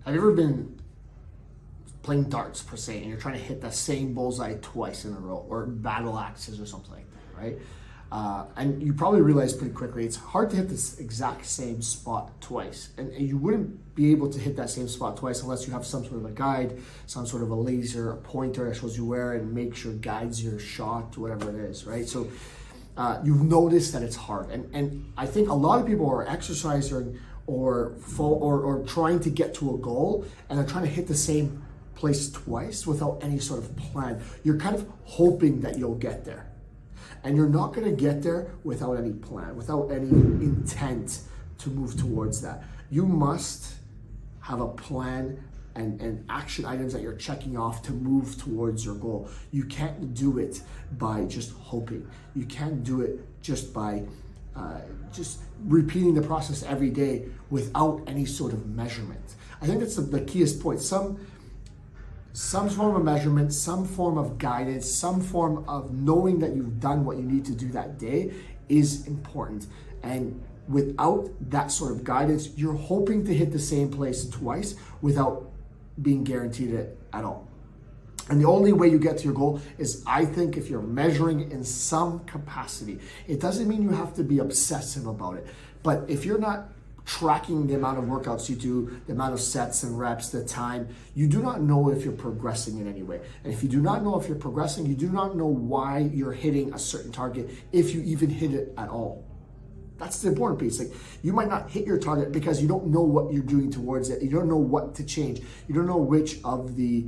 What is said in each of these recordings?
Have you ever been playing darts per se, and you're trying to hit the same bullseye twice in a row, or battle axes or something like that, right? And you probably realize pretty quickly it's hard to hit this exact same spot twice, and you wouldn't be able to hit that same spot twice unless you have some sort of a guide, some sort of a laser, a pointer that shows you where and makes sure guides your shot, whatever it is, right? So you've noticed that it's hard, and I think a lot of people are exercising or trying to get to a goal, and they're trying to hit the same place twice without any sort of plan. You're kind of hoping that you'll get there. And you're not going to get there without any plan, without any intent to move towards that. You must have a plan and action items that you're checking off to move towards your goal. You can't do it by just hoping. You can't do it just by just repeating the process every day without any sort of measurement. I think that's the keyest point. Some form of measurement, some form of guidance, some form of knowing that you've done what you need to do that day is important. And without that sort of guidance, you're hoping to hit the same place twice without being guaranteed it at all. And the only way you get to your goal is, I think, if you're measuring in some capacity. It doesn't mean you have to be obsessive about it. But if you're not tracking the amount of workouts you do, the amount of sets and reps, the time, you do not know if you're progressing in any way. And if you do not know if you're progressing, you do not know why you're hitting a certain target, if you even hit it at all. That's the important piece. Like, you might not hit your target because you don't know what you're doing towards it. You don't know what to change. You don't know which of the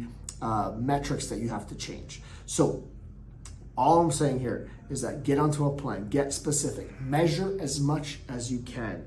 metrics that you have to change. So all I'm saying here is that get onto a plan, get specific, measure as much as you can.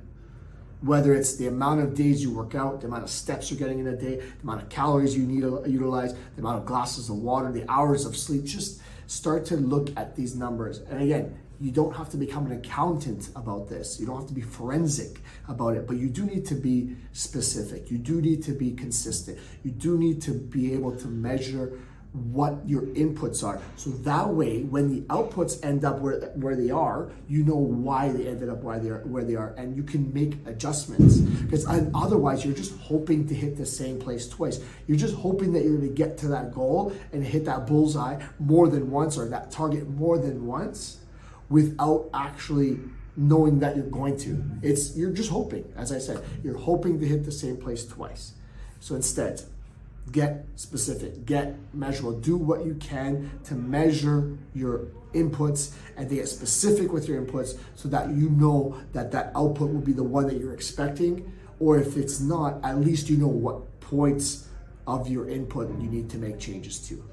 Whether it's the amount of days you work out, the amount of steps you're getting in a day, the amount of calories you need to utilize, the amount of glasses of water, the hours of sleep, just start to look at these numbers. And again, you don't have to become an accountant about this. You don't have to be forensic about it, but you do need to be specific. You do need to be consistent. You do need to be able to measure what your inputs are. So that way, when the outputs end up where they are, you know why they ended up where they are, and you can make adjustments. Because otherwise, you're just hoping to hit the same place twice. You're just hoping that you're going to get to that goal and hit that bullseye more than once, or that target more than once, without actually knowing that you're going to. You're just hoping. As I said, you're hoping to hit the same place twice. So instead, get specific, get measurable, do what you can to measure your inputs and to get specific with your inputs so that you know that that output will be the one that you're expecting, or if it's not, at least you know what points of your input you need to make changes to.